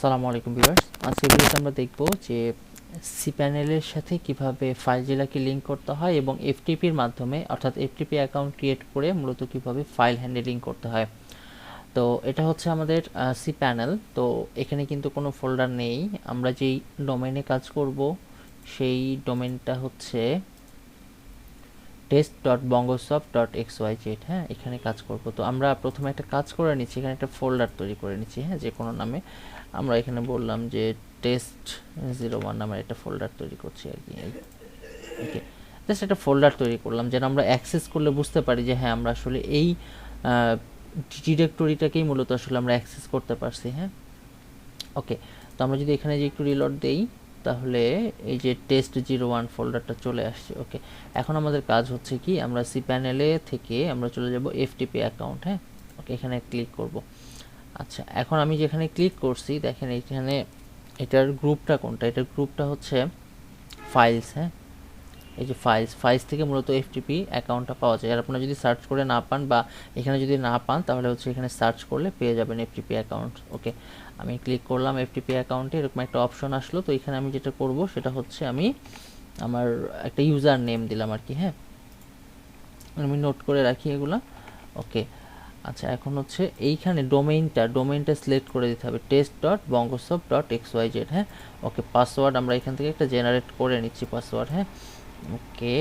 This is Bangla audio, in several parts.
আসসালামু আলাইকুম ভিউয়ার্স, আজকের ভিডিওতে আমরা দেখব যে cPanel-এর সাথে কিভাবে ফাইলগুলোকে লিংক করতে হয় এবং FTP-র মাধ্যমে অর্থাৎ FTP অ্যাকাউন্ট ক্রিয়েট করে মূলত কিভাবে ফাইল হ্যান্ডলিং করতে হয়। তো এটা হচ্ছে আমাদের cPanel। তো এখানে কিন্তু কোনো ফোল্ডার নেই, আমরা যেই ডোমেইনে কাজ করব সেই ডোমেইনটা হচ্ছে test.bongosoft.xyz। হ্যাঁ, এখানে কাজ করব। তো আমরা প্রথমে একটা কাজ করে নিচ্ছি, এখানে একটা ফোল্ডার তৈরি করে নিচ্ছি, হ্যাঁ, যে কোনো নামে। আমরা এখানে বললাম যে test01 নামের একটা ফোল্ডার তৈরি করছি আর কি। ওকে, জাস্ট একটা ফোল্ডার তৈরি করলাম যেন আমরা অ্যাক্সেস করলে বুঝতে পারি যে হ্যাঁ, আমরা আসলে এই ডিরেক্টরিটাকেই মূলত আসলে আমরা অ্যাক্সেস করতে পারছি। হ্যাঁ, ওকে। তো আমরা যদি এখানে যে একটু রিলোড দেই তাহলে এই যে test01 ফোল্ডারটা চলে আসছে। ওকে, এখন আমাদের কাজ হচ্ছে কি, আমরা cPanel থেকে আমরা চলে যাব FTP অ্যাকাউন্ট। হ্যাঁ, ওকে, এখানে ক্লিক করব। আচ্ছা, এখন আমি যেখানে ক্লিক করছি দেখেন এখানে এটার গ্রুপটা কোনটা, এটার গ্রুপটা হচ্ছে ফাইলস। হ্যাঁ, এই যে ফাইলস থেকে মূলত FTP অ্যাকাউন্টটা পাওয়া যায়। আর আপনারা যদি সার্চ করে না পান বা এখানে যদি না পান তাহলে হচ্ছে এখানে সার্চ করলে পেয়ে যাবেন FTP অ্যাকাউন্ট। ওকে, আমি ক্লিক করলাম FTP অ্যাকাউন্টে, এরকম একটা অপশন আসলো। তো এখানে আমি যেটা করব সেটা হচ্ছে আমি আমার একটা ইউজার নেম দিলাম আর কি। হ্যাঁ, আমি নোট করে রাখি এগুলা। ওকে, আচ্ছা, এখন হচ্ছে এইখানে ডোমেইনটা সিলেক্ট করে দিতে হবে test.bongosoft.xyz। হ্যাঁ, ওকে, পাসওয়ার্ড আমরা এখান থেকে একটা জেনারেট করে নিচ্ছি পাসওয়ার্ড। হ্যাঁ, ওকে,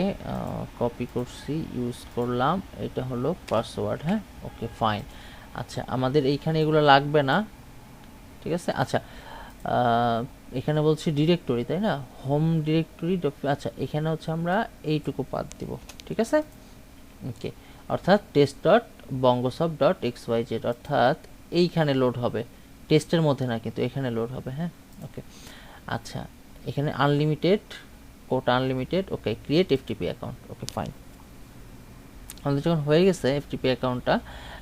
কপি করছি, ইউজ করলাম, এটা হলো পাসওয়ার্ড। হ্যাঁ, ওকে, ফাইন। আচ্ছা, আমাদের এইখানে এগুলো লাগবে না, ঠিক আছে। আচ্ছা, এখানে বলছি ডিরেক্টরি, তাই না, হোম ডিরেক্টরি। আচ্ছা, এখানে হচ্ছে আমরা এইটুকু পাথ দিব, ঠিক আছে। ওকে, অর্থাৎ test.bongosoft.xyz অর্থাৎ এইখানে লোড হবে, টেস্টের মধ্যে না কিন্তু এখানে লোড হবে। হ্যাঁ, ওকে। আচ্ছা, এখানে আনলিমিটেড, কোটা আনলিমিটেড। ওকে, ক্রিয়েট FTP অ্যাকাউন্ট। ওকে, ফাইন। আমাদের যখন হয়ে গেছে FTP অ্যাকাউন্টটা,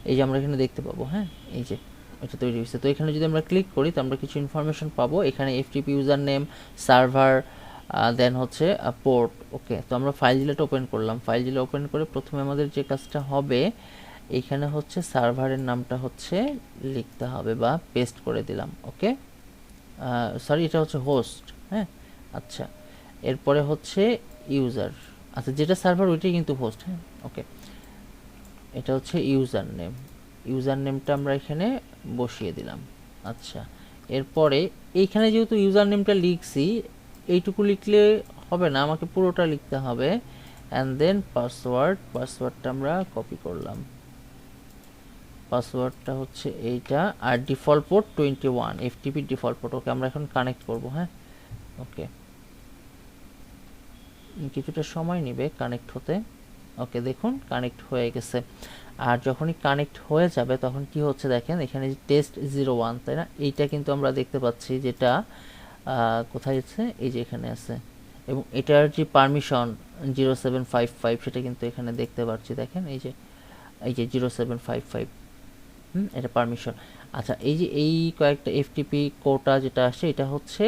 এই যে আমরা এখানে দেখতে পাবো, হ্যাঁ, এই যে এটা তৈরি হয়েছে। তো এখানে যদি আমরা ক্লিক করি তো আমরা কিছু ইনফরমেশন পাবো। এখানে FTP ইউজার নেম, সার্ভার, দেন হচ্ছে পোর্ট। ওকে, তো আমরা ফাইলজিলাটা ওপেন করলাম। ফাইলজিলা ওপেন করে প্রথমে আমাদের যে কাজটা হবে, এইখানে হচ্ছে সার্ভারের নামটা হচ্ছে লিখতে হবে বা পেস্ট করে দিলাম। ওকে, সরি, এটা হচ্ছে হোস্ট। হ্যাঁ, আচ্ছা, এরপরে হচ্ছে ইউজার। আচ্ছা, যেটা সার্ভার ওইটাই কিন্তু হোস্ট। হ্যাঁ, ওকে, এটা হচ্ছে ইউজার নেমটা আমরা এখানে বসিয়ে দিলাম। আচ্ছা, এরপরে এইখানে যেহেতু ইউজার নেমটা লিখছি, এইটুকু লিখলে হবে না, আমাকে পুরোটা লিখতে হবে। অ্যান্ড দেন পাসওয়ার্ডটা আমরা কপি করলাম, পাসওয়ার্ডটা হচ্ছে এইটা। আর default port 21, FTP default port. Okay, আমরা এখন কানেক্ট করব। হ্যাঁ, ওকে, কিছুটা সময় নেবে কানেক্ট হতে। ওকে, দেখুন কানেক্ট হয়ে গেছে। আর যখনই কানেক্ট হয়ে যাবে তখন কি হচ্ছে দেখেন, এখানে যে test01, তাই না, এইটা কিন্তু আমরা দেখতে পাচ্ছি, যেটা কোথায় আছে, এই যে এখানে আছে। এবং এটার যে পারমিশন 0755 সেটা কিন্তু এখানে দেখতে পাচ্ছি, দেখেন এই যে 0755, এটা পারমিশন। আচ্ছা, এই যে এই কয়েকটা FTP কোটা যেটা আসে, এটা হচ্ছে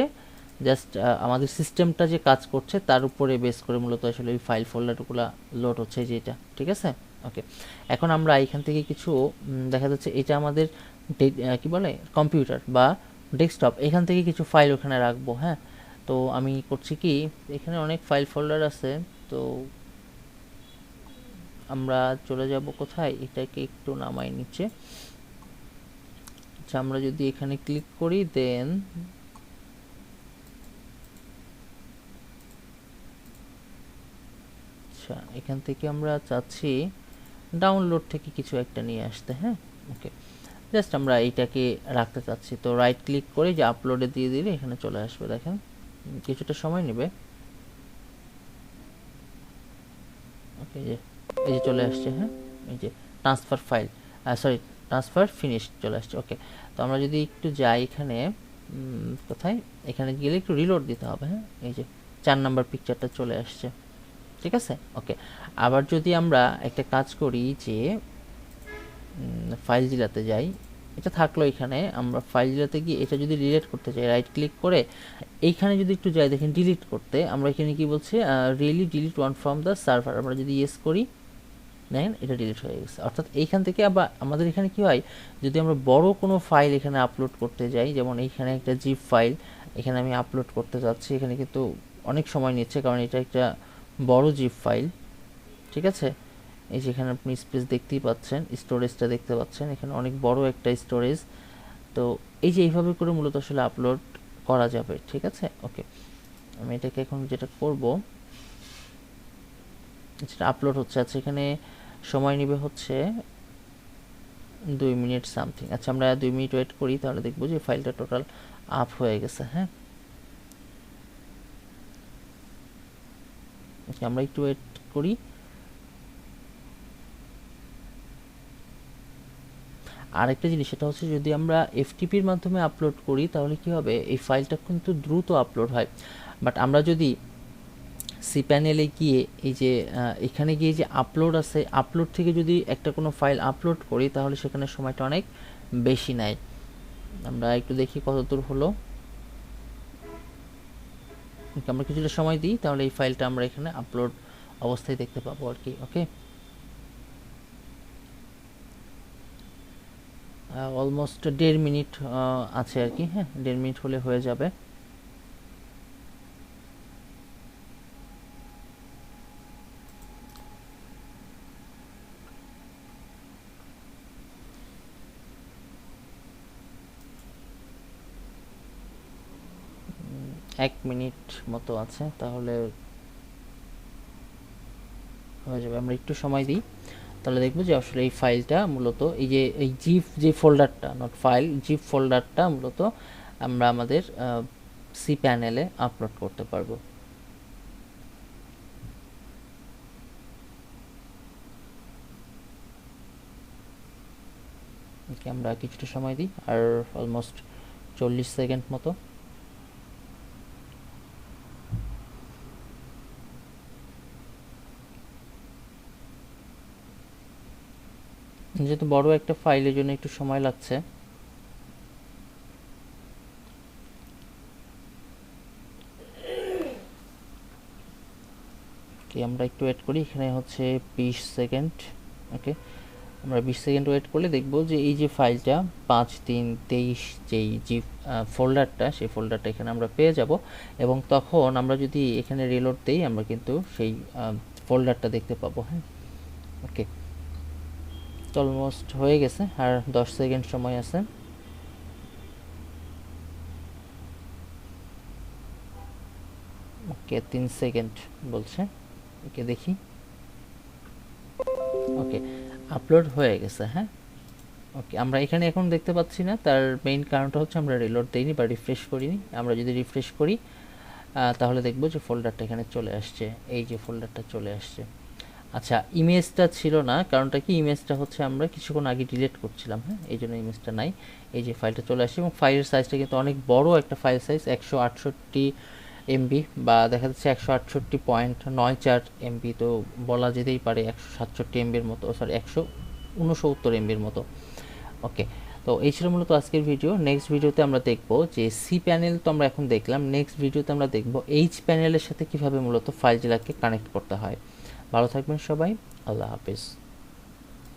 জাস্ট আমাদের সিস্টেমটা যে কাজ করছে তার উপরে বেস করে মূলত আসলে ওই ফাইল ফোল্ডারগুলো লোড হচ্ছে, যেটা, ঠিক আছে। ওকে, এখন আমরা এখান থেকে কিছু দেখা যাচ্ছে এটা আমাদের কি বলে কম্পিউটার বা ডেস্কটপ, এখান থেকে কিছু ফাইল ওখানে রাখবো। হ্যাঁ, তো আমি করছি কি, এখানে অনেক ফাইল ফোল্ডার আছে। তো আমরা চলে যাব কোথায়, এটাকে একটু নামাই নিচে। আচ্ছা, আমরা যদি এখানে ক্লিক করি দেন এখান থেকে আমরা চাচ্ছি ডাউনলোড থেকে কিছু একটা নিয়ে আসতে। হ্যাঁ, ওকে, জাস্ট আমরা এইটাকে রাখতে চাচ্ছি। তো রাইট ক্লিক করে যে আপলোডে দিয়ে দিলে এখানে চলে আসবে, দেখেন কিছুটা সময় নেবে। ওকে, এই যে চলে আসছে। হ্যাঁ, এই যে transfer file, sorry, transfer finish চলে আসছে। ওকে, তো আমরা যদি একটু যাই এখানে, কোথায়, এখানে গেলে একটু রিলোড দিতে হবে। হ্যাঁ, এই যে 4 নাম্বার পিকচারটা চলে আসছে, ঠিক আছে। ওকে, আবার যদি আমরা একটা কাজ করি যে ফাইল জিলাতে যাই, এটা থাকলো এখানে, আমরা ফাইল জিলাতে গিয়ে এটা যদি ডিলিট করতে চাই, রাইট ক্লিক করে এইখানে যদি একটু যাই, দেখেন ডিলিট করতে আমরা এখানে কি বলছি, really delete one from the server. আমরা যদি ইয়েস করি দেখেন এটা ডিলিট হয়ে গেছে। অর্থাৎ এইখান থেকে আবার আমাদের এখানে কি হয়, যদি আমরা বড় কোনো ফাইল এখানে আপলোড করতে যাই, যেমন এইখানে একটা জিপ ফাইল এখানে আমি আপলোড করতে যাচ্ছি, এখানে কিন্তু অনেক সময় নিচ্ছে কারণ এটা একটা বড় জিপ ফাইল, ঠিক আছে। এই যেখানে আপনি স্পেস দেখতেই পাচ্ছেন, স্টোরেজটা দেখতে পাচ্ছেন, এখানে অনেক বড় একটা স্টোরেজ। তো এই যে এইভাবে করে মূলত আসলে আপলোড করা যাবে, ঠিক আছে। ওকে, আমি এটাকে এখন যেটা করব, যেটা আপলোড হচ্ছে, আচ্ছা এখানে সময় নেবে হচ্ছে 2 মিনিট সামথিং। আচ্ছা আমরা 2 মিনিট ওয়েট করি, তাহলে দেখবো যে ফাইলটা টোটাল আপ হয়ে গেছে। হ্যাঁ, আমরা একটু ওয়েট করি। আরেকটা জিনিস সেটা হচ্ছে, যদি আমরা এফটিপির মাধ্যমে আপলোড করি তাহলে কি হবে, এই ফাইলটা কিন্তু দ্রুত আপলোড হয়। বাট আমরা যদি cPanel-এ গিয়ে এই যে এখানে গিয়ে যে আপলোড আছে, আপলোড থেকে যদি একটা কোনো ফাইল আপলোড করি তাহলে সেখানে সময়টা অনেক বেশি নেয়। আমরা একটু দেখি কত দূর হলো। আমরা কিছুটা সময় দিই, তাহলে এই ফাইলটা আমরা এখানে আপলোড অবস্থায় দেখতে পাবো আর কি। ওকে, অলমোস্ট 1.5 মিনিট আছে আর কি। হ্যাঁ, 1.5 মিনিট হলে হয়ে যাবে। এক মিনিট মতো আছে, তাহলে হয়ে যাবে। আমরা একটু সময় দিই, তাহলে দেখবো যে আসলে এই ফাইলটা মূলত এই যে এই জিপ যে ফোল্ডারটা, নট ফাইল, জিপ ফোল্ডারটা মূলত আমরা আমাদের cPanel-এ আপলোড করতে পারবো। ওকে, আমরা কিছুটা সময় দিই, আর অলমোস্ট 40 সেকেন্ড মতো। যেহেতু বড় একটা ফাইলের জন্য একটু সময় লাগছে। ওকে, আমরা একটু ওয়েট করি, এখানে হচ্ছে 20 সেকেন্ড। ওকে, আমরা 20 সেকেন্ড ওয়েট করলে দেখব যে এই যে ফাইলটা 5.3.23 যেই যে ফোল্ডারটা, সেই ফোল্ডারটা এখানে আমরা পেয়ে যাব, এবং তখন আমরা যদি এখানে রিলোড দেই আমরা কিন্তু সেই ফোল্ডারটা দেখতে পাবো। হ্যাঁ, ওকে, অলমোস্ট হয়ে গেছে, আর 10 সেকেন্ড সময় আছে। ওকে, 3 সেকেন্ড বলছে। ওকে, দেখি। ওকে, আপলোড হয়ে গেছে। হ্যাঁ, ওকে, আমরা এখানে এখন দেখতে পাচ্ছি না, তার মেইন কারণটা হচ্ছে আমরা রিলোড দেইনি বা রিফ্রেশ করিনি। আমরা যদি রিফ্রেশ করি তাহলে দেখব যে ফোল্ডারটা এখানে চলে আসছে, এই যে ফোল্ডারটা চলে আসছে। আচ্ছা, ইমেজটা ছিল না, কারণটা কি, ইমেজটা হচ্ছে আমরা কিছুক্ষণ আগে ডিলিট করছিলাম। হ্যাঁ, এই জন্য ইমেজটা নাই। এই যে ফাইলটা চলে আসছে, এবং ফাইলের সাইজটা কিন্তু অনেক বড় একটা ফাইল সাইজ, 168 এমবি, বা দেখা যাচ্ছে 168.94 এমবি, তো বলা যেতেই পারে 167 এমবির মতো, সরি 169 এমবির মতো। ওকে, তো এই ছিল মূলত আজকের ভিডিও। নেক্সট ভিডিওতে আমরা দেখব যে cPanel তো আমরা এখন দেখলাম, নেক্সট ভিডিওতে আমরা দেখব hPanel-এর সাথে কিভাবে মূলত ফাইলগুলোকে কানেক্ট করতে হয়। ভালো থাকবেন সবাই, আল্লাহ হাফিজ।